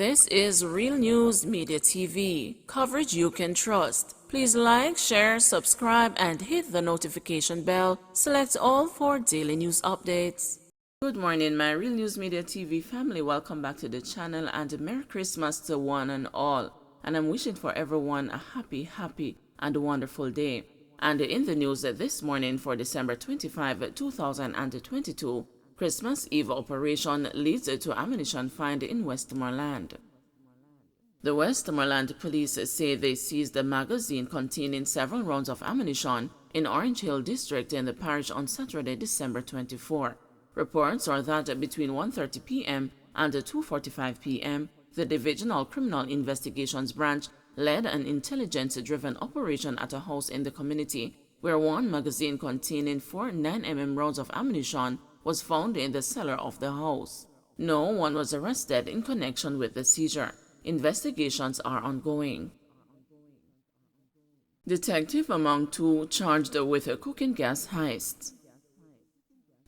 This is Real News Media TV, coverage you can trust. Please like, share, subscribe, and hit the notification bell. Select all for daily news updates. Good morning, my Real News Media TV family. Welcome back to the channel and Merry Christmas to one and all. And I'm wishing for everyone a happy and wonderful day. And in the news this morning for December 25, 2022, Christmas Eve operation leads to ammunition find in Westmoreland. The Westmoreland police say they seized a magazine containing several rounds of ammunition in Orange Hill District in the parish on Saturday, December 24. Reports are that between 1:30 p.m. and 2:45 p.m., the Divisional Criminal Investigations Branch led an intelligence-driven operation at a house in the community where one magazine containing 4 9mm rounds of ammunition was found in the cellar of the house. No one was arrested in connection with the seizure. Investigations are ongoing. Detective among 2 charged with a cooking gas heist.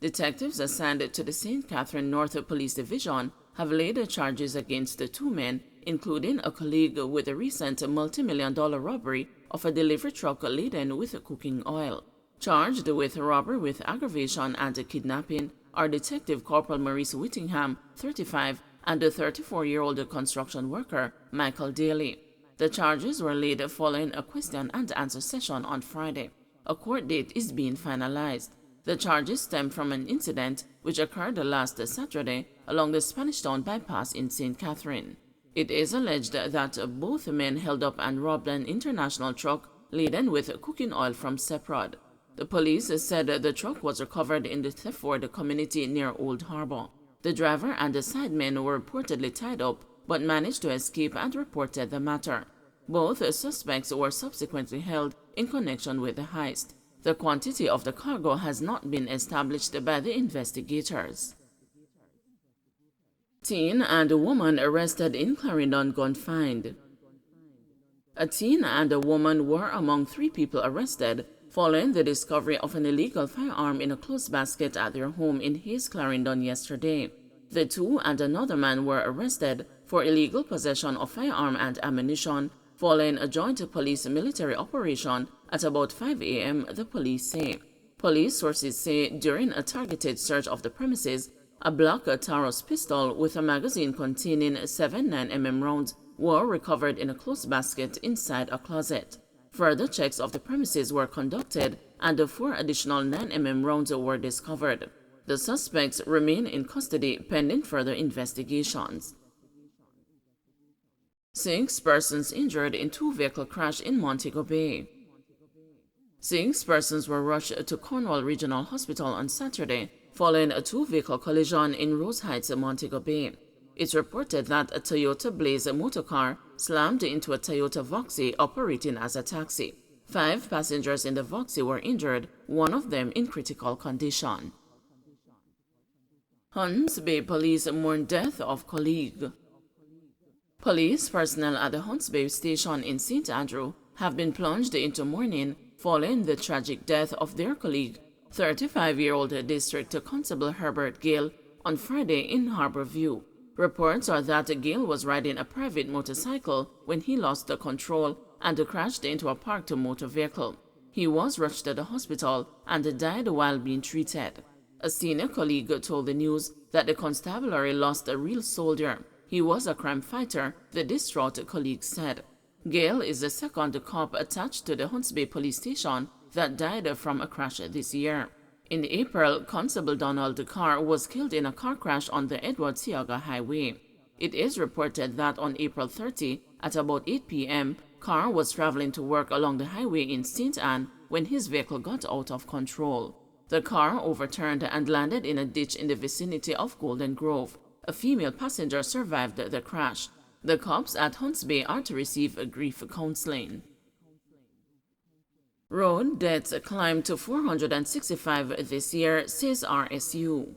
Detectives assigned to the St. Catherine North Police Division have laid charges against the 2 men, including a colleague with a recent multi-million-dollar robbery of a delivery truck laden with cooking oil. Charged with robbery with aggravation and kidnapping are Detective Corporal Maurice Whittingham, 35, and a 34-year-old construction worker, Michael Daly. The charges were laid following a question and answer session on Friday. A court date is being finalized. The charges stem from an incident which occurred last Saturday along the Spanish Town bypass in St. Catherine. It is alleged that both men held up and robbed an international truck laden with cooking oil from Seprod. The police said the truck was recovered in the Thetford community near Old Harbor. The driver and the sidemen were reportedly tied up but managed to escape and reported the matter. Both suspects were subsequently held in connection with the heist. The quantity of the cargo has not been established by the investigators. Teen and a woman arrested in Clarendon gun find. A teen and a woman were among 3 people arrested following the discovery of an illegal firearm in a clothes basket at their home in Hayes, Clarendon yesterday. The 2 and another man were arrested for illegal possession of firearm and ammunition following a joint police-military operation at about 5 a.m., the police say. Police sources say during a targeted search of the premises, a black Taurus pistol with a magazine containing 7 9mm rounds were recovered in a clothes basket inside a closet. Further checks of the premises were conducted and 4 additional 9mm rounds were discovered. The suspects remain in custody pending further investigations. 6 persons injured in 2-vehicle crash in Montego Bay. 6 persons were rushed to Cornwall Regional Hospital on Saturday following a 2-vehicle collision in Rose Heights, Montego Bay. It's reported that a Toyota Blaze motorcar slammed into a Toyota Voxy operating as a taxi. 5 passengers in the Voxy were injured, one of them in critical condition. Hunts Bay Police mourn death of colleague. Police personnel at the Hunts Bay station in St. Andrew have been plunged into mourning following the tragic death of their colleague, 35-year-old District Constable Herbert Gale, on Friday in Harborview. Reports are that Gale was riding a private motorcycle when he lost the control and crashed into a parked motor vehicle. He was rushed to the hospital and died while being treated. A senior colleague told the news that the constabulary lost a real soldier. He was a crime fighter, the distraught colleague said. Gale is the 2nd cop attached to the Hunts Bay police station that died from a crash this year. In April, Constable Donald Carr was killed in a car crash on the Edward Seaga Highway. It is reported that on April 30, at about 8 p.m., Carr was traveling to work along the highway in St. Anne when his vehicle got out of control. The car overturned and landed in a ditch in the vicinity of Golden Grove. A female passenger survived the crash. The cops at Hunts Bay are to receive grief counseling. Road deaths climbed to 465 this year, says RSU.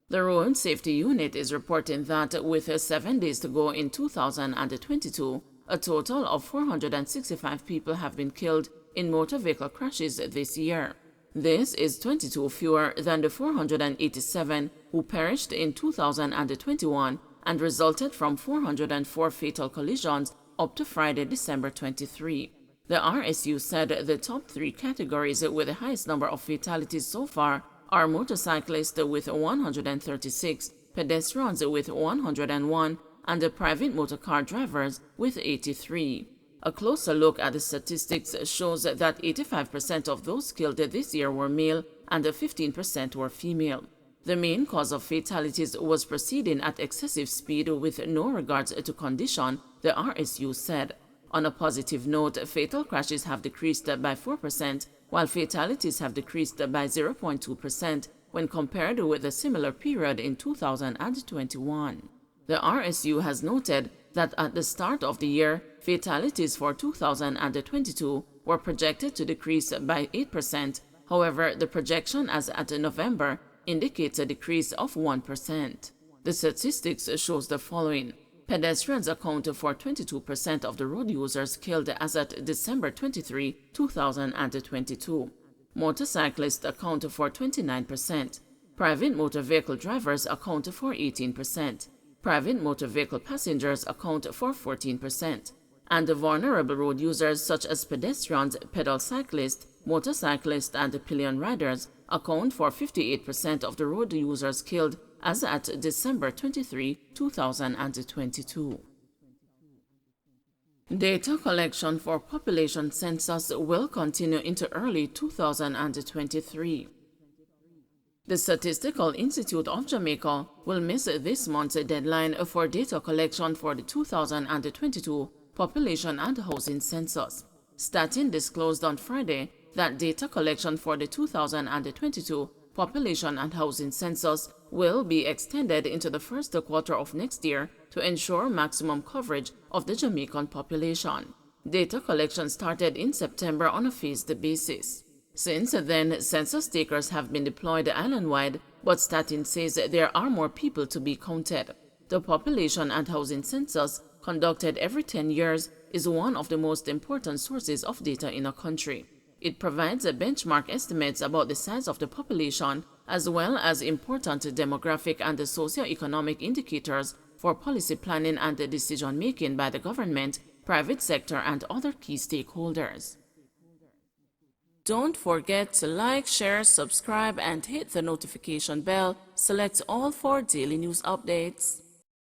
The Road Safety Unit is reporting that with 7 days to go in 2022, a total of 465 people have been killed in motor vehicle crashes this year. This is 22 fewer than the 487 who perished in 2021 and resulted from 404 fatal collisions up to Friday, December 23. The RSU said the top 3 categories with the highest number of fatalities so far are motorcyclists with 136, pedestrians with 101, and the private motorcar drivers with 83. A closer look at the statistics shows that 85% of those killed this year were male and 15% were female. The main cause of fatalities was proceeding at excessive speed with no regards to condition, the RSU said. On a positive note, fatal crashes have decreased by 4%, while fatalities have decreased by 0.2% when compared with a similar period in 2021. The RSU has noted that at the start of the year, fatalities for 2022 were projected to decrease by 8%. However, the projection as at November indicates a decrease of 1%. The statistics shows the following. Pedestrians account for 22% of the road users killed as at December 23, 2022. Motorcyclists account for 29%. Private motor vehicle drivers account for 18%. Private motor vehicle passengers account for 14%. And the vulnerable road users such as pedestrians, pedal cyclists, motorcyclists, and pillion riders account for 58% of the road users killed as at December 23, 2022. Data collection for population census will continue into early 2023. The Statistical Institute of Jamaica will miss this month's deadline for data collection for the 2022 population and housing census. Statin disclosed on Friday that data collection for the 2022 population and housing census will be extended into the first quarter of next year to ensure maximum coverage of the Jamaican population. Data collection started in September on a phased basis. Since then, census takers have been deployed island-wide, but Statin says there are more people to be counted. The population and housing census, conducted every 10 years, is one of the most important sources of data in a country. It provides benchmark estimates about the size of the population, as well as important demographic and socio-economic indicators for policy planning and decision-making by the government, private sector, and other key stakeholders. Don't forget to like, share, subscribe, and hit the notification bell. Select all for daily news updates.